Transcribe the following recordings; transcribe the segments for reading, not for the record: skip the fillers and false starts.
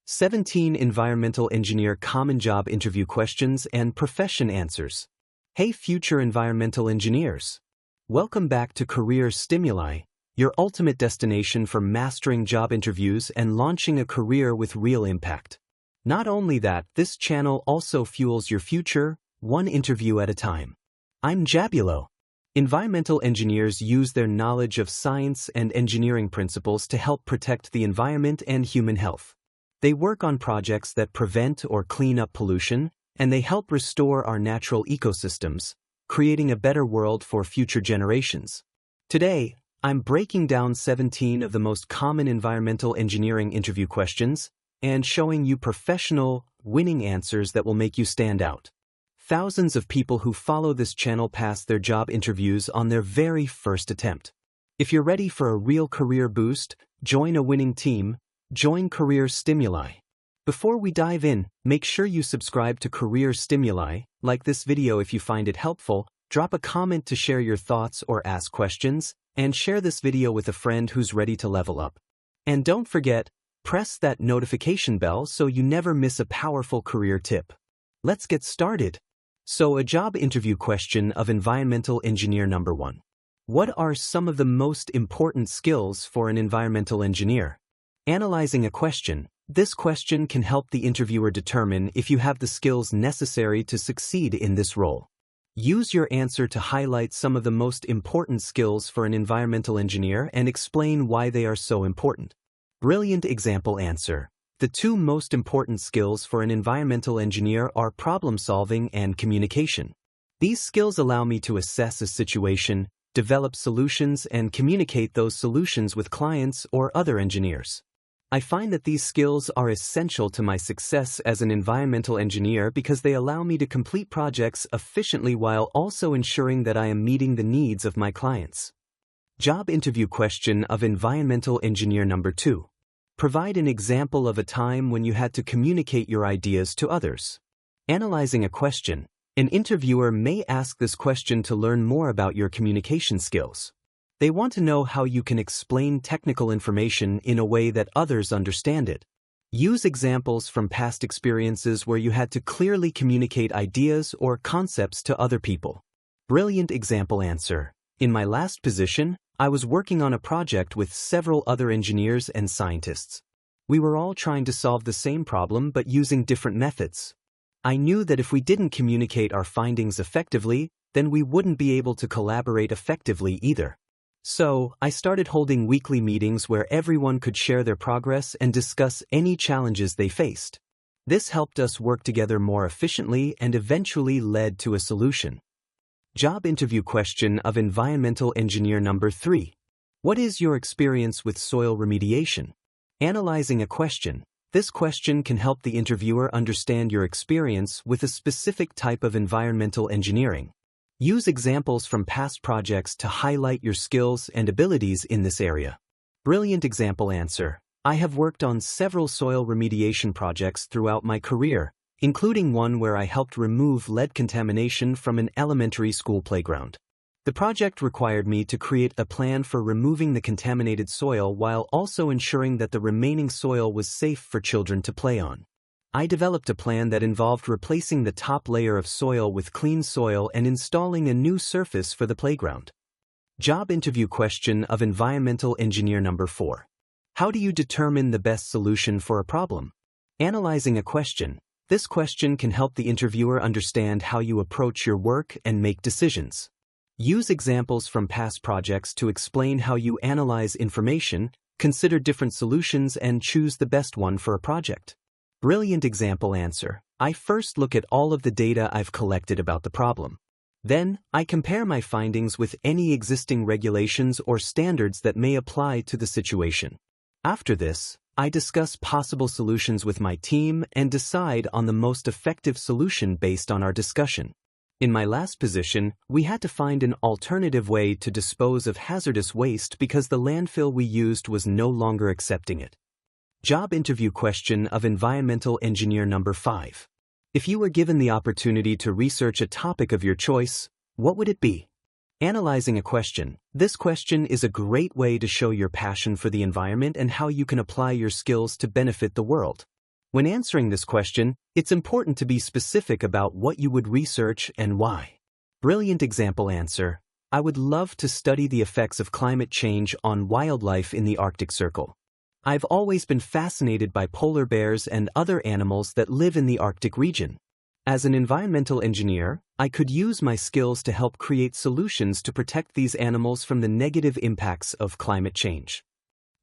17 Environmental Engineer Common Job Interview Questions and Profession Answers. Hey future environmental engineers! Welcome back to Career Stimuli, your ultimate destination for mastering job interviews and launching a career with real impact. Not only that, this channel also fuels your future, one interview at a time. I'm Jabulo. Environmental engineers use their knowledge of science and engineering principles to help protect the environment and human health. They work on projects that prevent or clean up pollution, and they help restore our natural ecosystems, creating a better world for future generations. Today, I'm breaking down 17 of the most common environmental engineering interview questions and showing you professional, winning answers that will make you stand out. Thousands of people who follow this channel pass their job interviews on their very first attempt. If you're ready for a real career boost, join a winning team. Join Career Stimuli. Before we dive in, make sure you subscribe to Career Stimuli, like this video if you find it helpful, drop a comment to share your thoughts or ask questions, and share this video with a friend who's ready to level up. And don't forget, press that notification bell so you never miss a powerful career tip. Let's get started. So, a job interview question of environmental engineer number 1. What are some of the most important skills for an environmental engineer? Analyzing a question. This question can help the interviewer determine if you have the skills necessary to succeed in this role. Use your answer to highlight some of the most important skills for an environmental engineer and explain why they are so important. Brilliant example answer. The two most important skills for an environmental engineer are problem solving and communication. These skills allow me to assess a situation, develop solutions, and communicate those solutions with clients or other engineers. I find that these skills are essential to my success as an environmental engineer because they allow me to complete projects efficiently while also ensuring that I am meeting the needs of my clients. Job interview question of environmental engineer number 2. Provide an example of a time when you had to communicate your ideas to others. Analyzing a question. An interviewer may ask this question to learn more about your communication skills. They want to know how you can explain technical information in a way that others understand it. Use examples from past experiences where you had to clearly communicate ideas or concepts to other people. Brilliant example answer. In my last position, I was working on a project with several other engineers and scientists. We were all trying to solve the same problem but using different methods. I knew that if we didn't communicate our findings effectively, then we wouldn't be able to collaborate effectively either. So, I started holding weekly meetings where everyone could share their progress and discuss any challenges they faced. This helped us work together more efficiently and eventually led to a solution. Job interview question of environmental engineer number 3. What is your experience with soil remediation? Analyzing a question. This question can help the interviewer understand your experience with a specific type of environmental engineering. Use examples from past projects to highlight your skills and abilities in this area. Brilliant example answer. I have worked on several soil remediation projects throughout my career, including one where I helped remove lead contamination from an elementary school playground. The project required me to create a plan for removing the contaminated soil while also ensuring that the remaining soil was safe for children to play on. I developed a plan that involved replacing the top layer of soil with clean soil and installing a new surface for the playground. Job interview question of environmental engineer number 4. How do you determine the best solution for a problem? Analyzing a question. This question can help the interviewer understand how you approach your work and make decisions. Use examples from past projects to explain how you analyze information, consider different solutions, and choose the best one for a project. Brilliant example answer. I first look at all of the data I've collected about the problem. Then, I compare my findings with any existing regulations or standards that may apply to the situation. After this, I discuss possible solutions with my team and decide on the most effective solution based on our discussion. In my last position, we had to find an alternative way to dispose of hazardous waste because the landfill we used was no longer accepting it. Job interview question of environmental engineer number 5. If you were given the opportunity to research a topic of your choice, what would it be? Analyzing a question. This question is a great way to show your passion for the environment and how you can apply your skills to benefit the world. When answering this question, it's important to be specific about what you would research and why. Brilliant example answer: I would love to study the effects of climate change on wildlife in the Arctic Circle. I've always been fascinated by polar bears and other animals that live in the Arctic region. As an environmental engineer, I could use my skills to help create solutions to protect these animals from the negative impacts of climate change.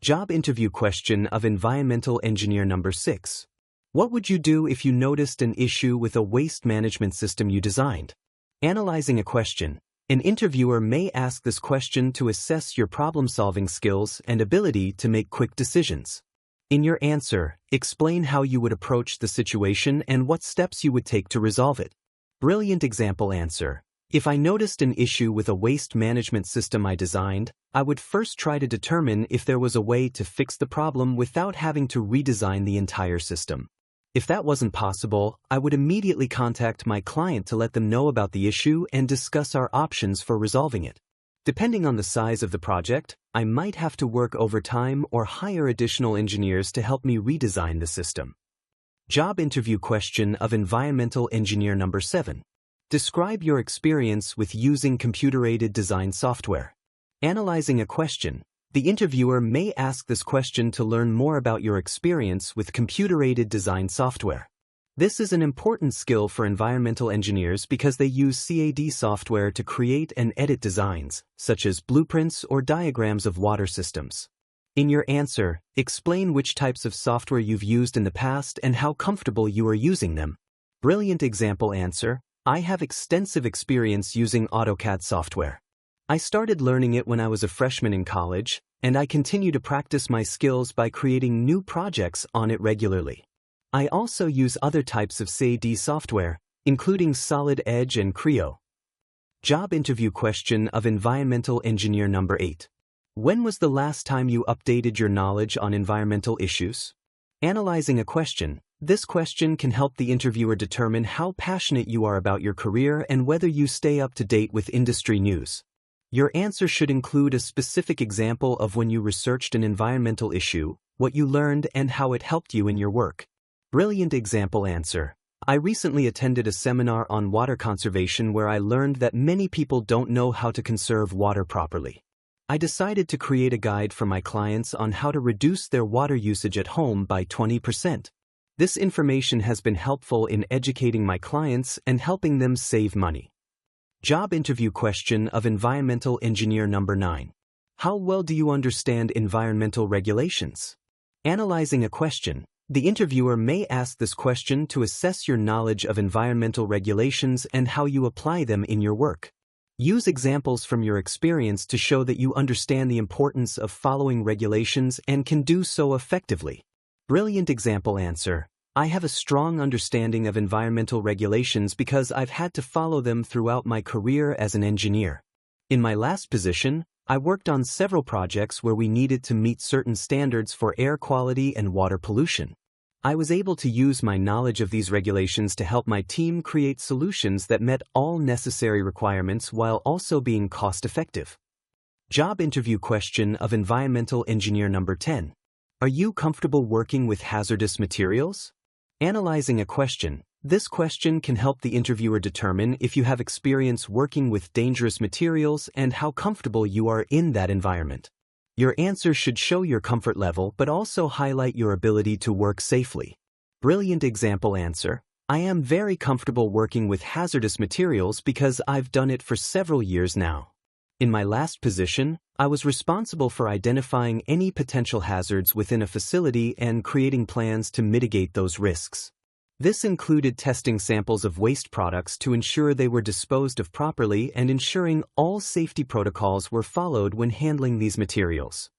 Job interview question of environmental engineer number 6. What would you do if you noticed an issue with a waste management system you designed? Analyzing a question. An interviewer may ask this question to assess your problem-solving skills and ability to make quick decisions. In your answer, explain how you would approach the situation and what steps you would take to resolve it. Brilliant example answer: if I noticed an issue with a waste management system I designed, I would first try to determine if there was a way to fix the problem without having to redesign the entire system. If that wasn't possible, I would immediately contact my client to let them know about the issue and discuss our options for resolving it. Depending on the size of the project, I might have to work overtime or hire additional engineers to help me redesign the system. Job interview question of environmental engineer number 7. Describe your experience with using computer-aided design software. Analyzing a question. The interviewer may ask this question to learn more about your experience with computer-aided design software. This is an important skill for environmental engineers because they use CAD software to create and edit designs, such as blueprints or diagrams of water systems. In your answer, explain which types of software you've used in the past and how comfortable you are using them. Brilliant example answer: I have extensive experience using AutoCAD software. I started learning it when I was a freshman in college, and I continue to practice my skills by creating new projects on it regularly. I also use other types of CAD software, including Solid Edge and Creo. Job interview question of environmental engineer number 8. When was the last time you updated your knowledge on environmental issues? Analyzing a question. This question can help the interviewer determine how passionate you are about your career and whether you stay up to date with industry news. Your answer should include a specific example of when you researched an environmental issue, what you learned, and how it helped you in your work. Brilliant example answer: I recently attended a seminar on water conservation where I learned that many people don't know how to conserve water properly. I decided to create a guide for my clients on how to reduce their water usage at home by 20%. This information has been helpful in educating my clients and helping them save money. Job interview question of environmental engineer number 9. How well do you understand environmental regulations? Analyzing a question. The interviewer may ask this question to assess your knowledge of environmental regulations and how you apply them in your work. Use examples from your experience to show that you understand the importance of following regulations and can do so effectively. Brilliant example answer: I have a strong understanding of environmental regulations because I've had to follow them throughout my career as an engineer. In my last position, I worked on several projects where we needed to meet certain standards for air quality and water pollution. I was able to use my knowledge of these regulations to help my team create solutions that met all necessary requirements while also being cost-effective. Job interview question of environmental engineer number 10. Are you comfortable working with hazardous materials? Analyzing a question. This question can help the interviewer determine if you have experience working with dangerous materials and how comfortable you are in that environment. Your answer should show your comfort level but also highlight your ability to work safely. Brilliant example answer: I am very comfortable working with hazardous materials because I've done it for several years now. In my last position, I was responsible for identifying any potential hazards within a facility and creating plans to mitigate those risks. This included testing samples of waste products to ensure they were disposed of properly and ensuring all safety protocols were followed when handling these materials.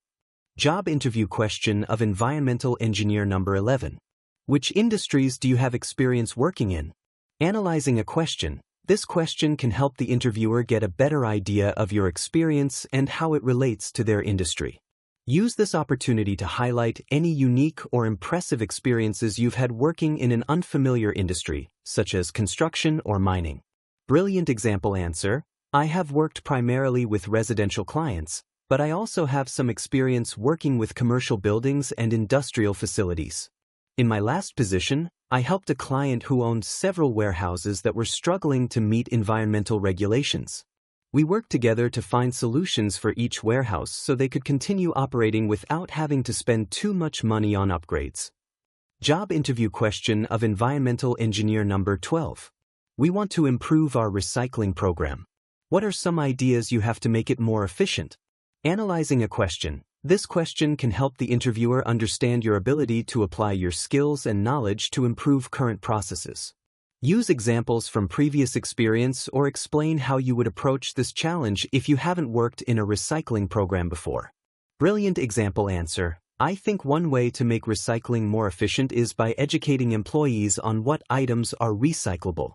Job interview question of environmental engineer number 11. Which industries do you have experience working in? Analyzing a question. This question can help the interviewer get a better idea of your experience and how it relates to their industry. Use this opportunity to highlight any unique or impressive experiences you've had working in an unfamiliar industry, such as construction or mining. Brilliant example answer: I have worked primarily with residential clients, but I also have some experience working with commercial buildings and industrial facilities. In my last position, I helped a client who owned several warehouses that were struggling to meet environmental regulations. We worked together to find solutions for each warehouse so they could continue operating without having to spend too much money on upgrades. Job interview question of environmental engineer number 12. We want to improve our recycling program. What are some ideas you have to make it more efficient? Analyzing a question. This question can help the interviewer understand your ability to apply your skills and knowledge to improve current processes. Use examples from previous experience or explain how you would approach this challenge if you haven't worked in a recycling program before. Brilliant example answer. I think one way to make recycling more efficient is by educating employees on what items are recyclable.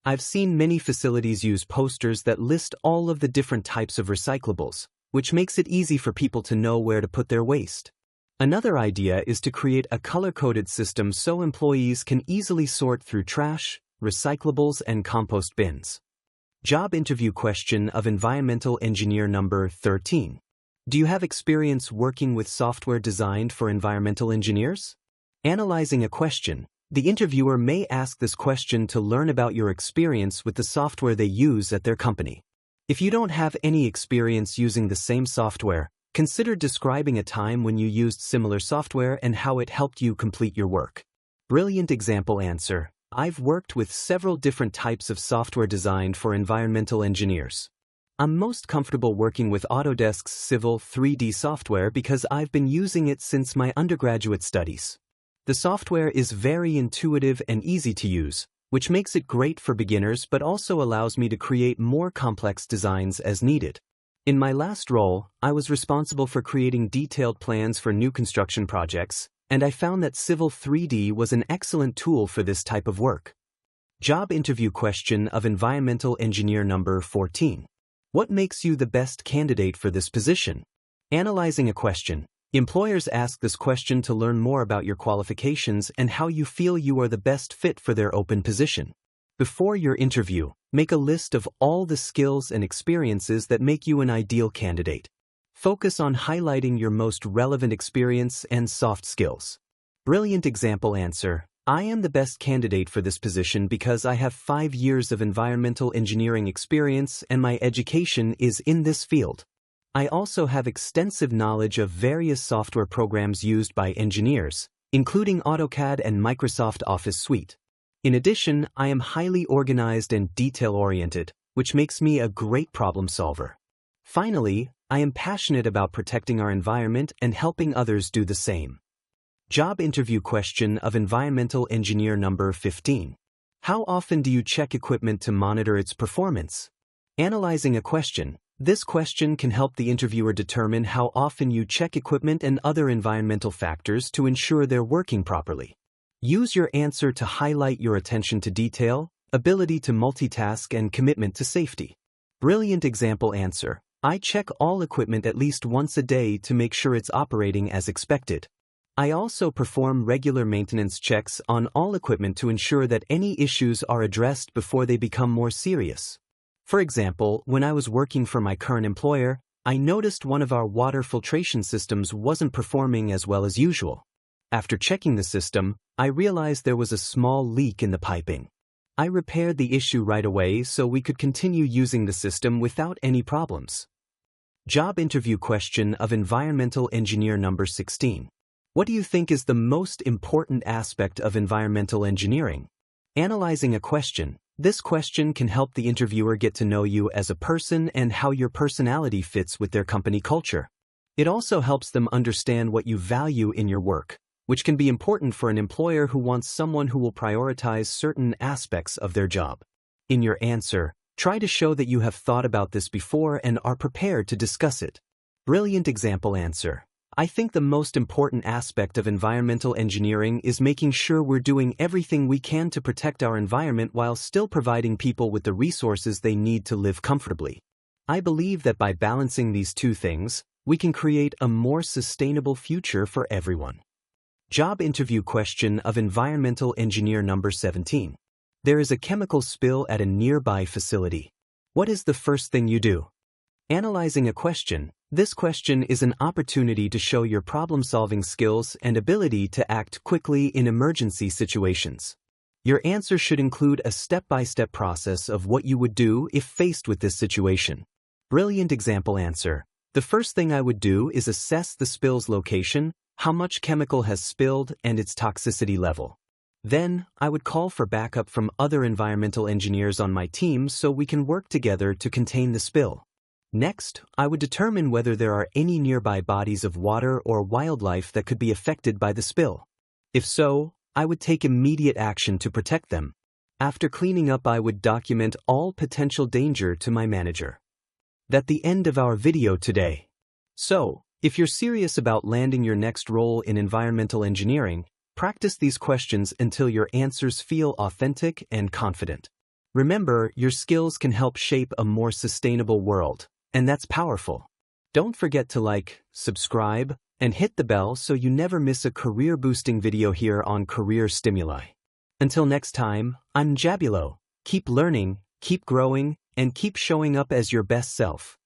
I've seen many facilities use posters that list all of the different types of recyclables, which makes it easy for people to know where to put their waste. Another idea is to create a color-coded system so employees can easily sort through trash, recyclables, and compost bins. Job interview question of environmental engineer number 13. Do you have experience working with software designed for environmental engineers? Analyzing a question. The interviewer may ask this question to learn about your experience with the software they use at their company. If you don't have any experience using the same software, consider describing a time when you used similar software and how it helped you complete your work. Brilliant example answer. I've worked with several different types of software designed for environmental engineers. I'm most comfortable working with Autodesk's Civil 3D software because I've been using it since my undergraduate studies. The software is very intuitive and easy to use, which makes it great for beginners but also allows me to create more complex designs as needed. In my last role, I was responsible for creating detailed plans for new construction projects, and I found that Civil 3D was an excellent tool for this type of work. Job interview question of environmental engineer number 14. What makes you the best candidate for this position? Analyzing a question. Employers ask this question to learn more about your qualifications and how you feel you are the best fit for their open position. Before your interview, make a list of all the skills and experiences that make you an ideal candidate. Focus on highlighting your most relevant experience and soft skills. Brilliant example answer. I am the best candidate for this position because I have 5 years of environmental engineering experience and my education is in this field. I also have extensive knowledge of various software programs used by engineers, including AutoCAD and Microsoft Office Suite. In addition, I am highly organized and detail-oriented, which makes me a great problem solver. Finally, I am passionate about protecting our environment and helping others do the same. Job interview question of environmental engineer number 15. How often do you check equipment to monitor its performance? Analyzing a question. This question can help the interviewer determine how often you check equipment and other environmental factors to ensure they're working properly. Use your answer to highlight your attention to detail, ability to multitask, and commitment to safety. Brilliant example answer. I check all equipment at least once a day to make sure it's operating as expected. I also perform regular maintenance checks on all equipment to ensure that any issues are addressed before they become more serious. For example, when I was working for my current employer, I noticed one of our water filtration systems wasn't performing as well as usual. After checking the system, I realized there was a small leak in the piping. I repaired the issue right away so we could continue using the system without any problems. Job interview question of environmental engineer number 16. What do you think is the most important aspect of environmental engineering? Analyzing a question. This question can help the interviewer get to know you as a person and how your personality fits with their company culture. It also helps them understand what you value in your work, which can be important for an employer who wants someone who will prioritize certain aspects of their job. In your answer, try to show that you have thought about this before and are prepared to discuss it. Brilliant example answer. I think the most important aspect of environmental engineering is making sure we're doing everything we can to protect our environment while still providing people with the resources they need to live comfortably. I believe that by balancing these two things, we can create a more sustainable future for everyone. Job interview question of environmental engineer number 17. There is a chemical spill at a nearby facility. What is the first thing you do? Analyzing a question. This question is an opportunity to show your problem-solving skills and ability to act quickly in emergency situations. Your answer should include a step-by-step process of what you would do if faced with this situation. Brilliant example answer. The first thing I would do is assess the spill's location, how much chemical has spilled, and its toxicity level. Then, I would call for backup from other environmental engineers on my team so we can work together to contain the spill. Next, I would determine whether there are any nearby bodies of water or wildlife that could be affected by the spill. If so, I would take immediate action to protect them. After cleaning up, I would document all potential danger to my manager. That's the end of our video today. So, if you're serious about landing your next role in environmental engineering, practice these questions until your answers feel authentic and confident. Remember, your skills can help shape a more sustainable world, and that's powerful. Don't forget to like, subscribe, and hit the bell so you never miss a career-boosting video here on Career Stimuli. Until next time, I'm Jabulo. Keep learning, keep growing, and keep showing up as your best self.